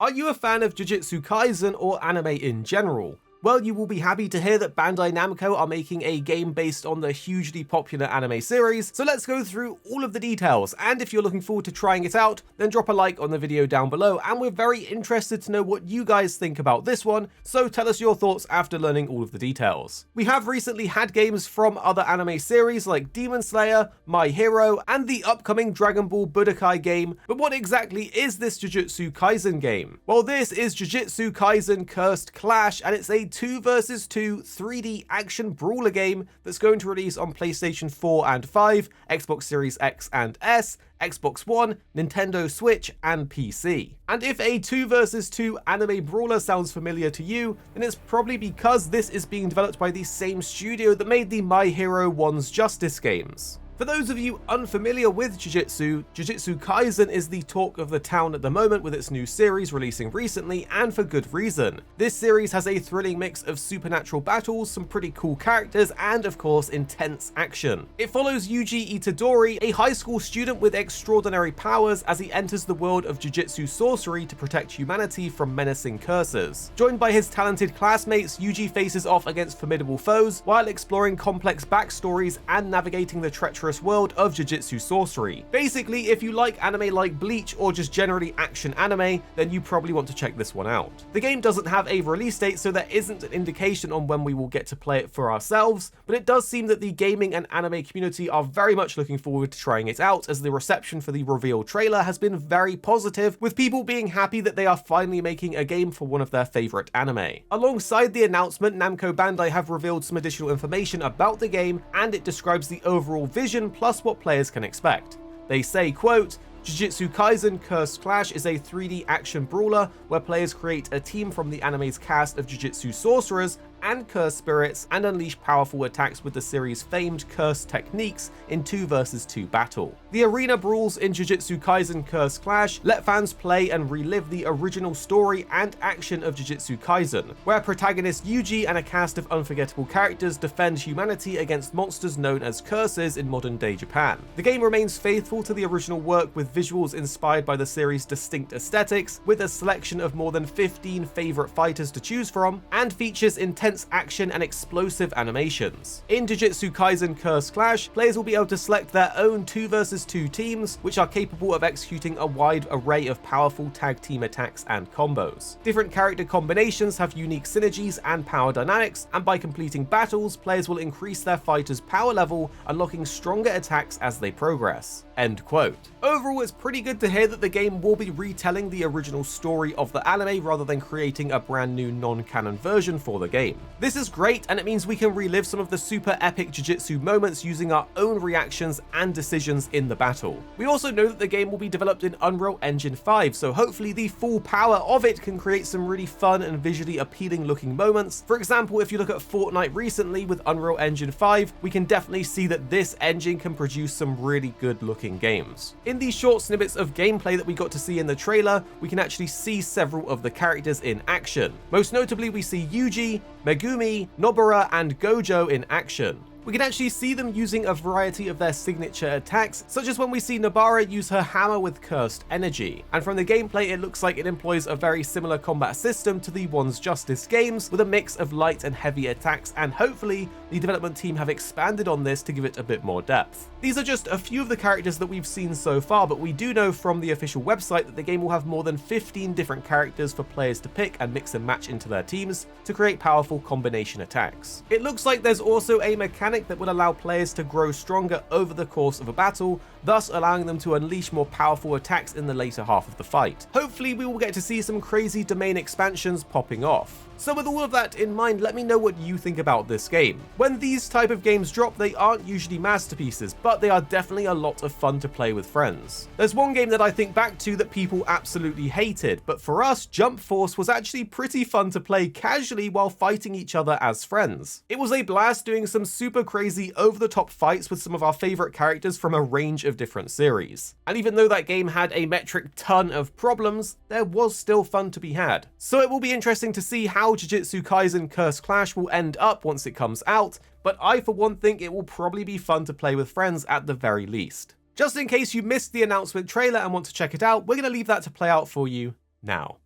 Are you a fan of Jujutsu Kaisen or anime in general? Well, you will be happy to hear that Bandai Namco are making a game based on the hugely popular anime series, so let's go through all of the details, and if you're looking forward to trying it out, then drop a like on the video down below, and we're very interested to know what you guys think about this one, so tell us your thoughts after learning all of the details. We have recently had games from other anime series like Demon Slayer, My Hero, and the upcoming Dragon Ball Budokai game, but what exactly is this Jujutsu Kaisen game? Well, this is Jujutsu Kaisen Cursed Clash, and it's a 2 vs 2 3D action brawler game that's going to release on PlayStation 4 and 5, Xbox Series X and S, Xbox One, Nintendo Switch, and PC. And if a 2 vs 2 anime brawler sounds familiar to you, then it's probably because this is being developed by the same studio that made the My Hero One's Justice games. For those of you unfamiliar with Jujutsu Kaisen is the talk of the town at the moment with its new series releasing recently, and for good reason. This series has a thrilling mix of supernatural battles, some pretty cool characters, and of course intense action. It follows Yuji Itadori, a high school student with extraordinary powers, as he enters the world of Jujutsu sorcery to protect humanity from menacing curses. Joined by his talented classmates, Yuji faces off against formidable foes while exploring complex backstories and navigating the treacherous world of Jujutsu sorcery. Basically, if you like anime like Bleach or just generally action anime, then you probably want to check this one out. The game doesn't have a release date, so there isn't an indication on when we will get to play it for ourselves, but it does seem that the gaming and anime community are very much looking forward to trying it out, as the reception for the reveal trailer has been very positive, with people being happy that they are finally making a game for one of their favorite anime. Alongside the announcement, Namco Bandai have revealed some additional information about the game, and it describes the overall vision plus what players can expect. They say, quote, Jujutsu Kaisen Cursed Clash is a 3D action brawler where players create a team from the anime's cast of Jujutsu sorcerers and cursed spirits and unleash powerful attacks with the series' famed curse techniques in 2 vs 2 battle. The arena brawls in Jujutsu Kaisen Cursed Clash let fans play and relive the original story and action of Jujutsu Kaisen, where protagonist Yuji and a cast of unforgettable characters defend humanity against monsters known as curses in modern-day Japan. The game remains faithful to the original work with visuals inspired by the series' distinct aesthetics, with a selection of more than 15 favorite fighters to choose from, and features intense action and explosive animations. In Jujutsu Kaisen Cursed Clash, players will be able to select their own 2 vs 2 teams, which are capable of executing a wide array of powerful tag team attacks and combos. Different character combinations have unique synergies and power dynamics, and by completing battles, players will increase their fighter's power level, unlocking stronger attacks as they progress. End quote. Overall, it's pretty good to hear that the game will be retelling the original story of the anime rather than creating a brand new non-canon version for the game. This is great, and it means we can relive some of the super epic Jujutsu moments using our own reactions and decisions in the battle. We also know that the game will be developed in Unreal Engine 5, so hopefully the full power of it can create some really fun and visually appealing looking moments. For example, if you look at Fortnite recently with Unreal Engine 5, we can definitely see that this engine can produce some really good looking games. In these short snippets of gameplay that we got to see in the trailer, we can actually see several of the characters in action. Most notably, we see Yuji, Megumi, Nobara, and Gojo in action. We can actually see them using a variety of their signature attacks, such as when we see Nobara use her hammer with cursed energy. And from the gameplay, it looks like it employs a very similar combat system to the One's Justice games, with a mix of light and heavy attacks, and hopefully the development team have expanded on this to give it a bit more depth. These are just a few of the characters that we've seen so far, but we do know from the official website that the game will have more than 15 different characters for players to pick and mix and match into their teams to create powerful combination attacks. It looks like there's also a mechanic that will allow players to grow stronger over the course of a battle, thus allowing them to unleash more powerful attacks in the later half of the fight. Hopefully we will get to see some crazy domain expansions popping off. So with all of that in mind, let me know what you think about this game. When these type of games drop, they aren't usually masterpieces, but they are definitely a lot of fun to play with friends. There's one game that I think back to that people absolutely hated, but for us, Jump Force was actually pretty fun to play casually while fighting each other as friends. It was a blast doing some super crazy over-the-top fights with some of our favorite characters from a range of different series. And even though that game had a metric ton of problems, there was still fun to be had. So it will be interesting to see how Jujutsu Kaisen Cursed Clash will end up once it comes out, but I for one think it will probably be fun to play with friends at the very least. Just in case you missed the announcement trailer and want to check it out, we're going to leave that to play out for you now.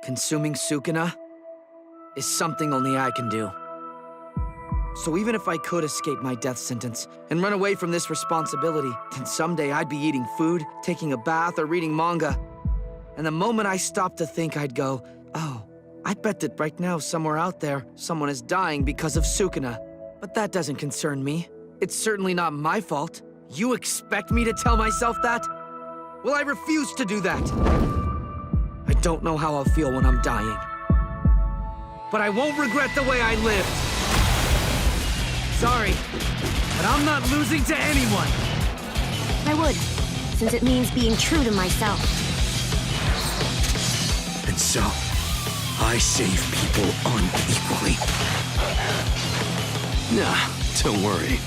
consuming Sukuna is something only I can do. So even if I could escape my death sentence and run away from this responsibility, then someday I'd be eating food, taking a bath, or reading manga. And the moment I stopped to think, I'd go, oh, I bet that right now somewhere out there, someone is dying because of Sukuna. But that doesn't concern me. It's certainly not my fault. You expect me to tell myself that? Well, I refuse to do that. I don't know how I'll feel when I'm dying. But I won't regret the way I lived. Sorry, but I'm not losing to anyone. I would, since it means being true to myself. And so, I save people unequally. Nah, don't worry.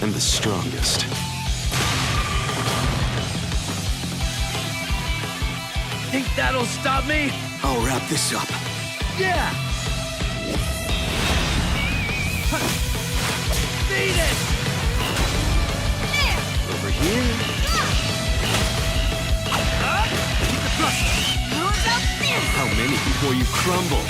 I'm the strongest. Think that'll stop me? I'll wrap this up. Yeah! Beat it! Over here. Keep the thrust! How many before you crumble?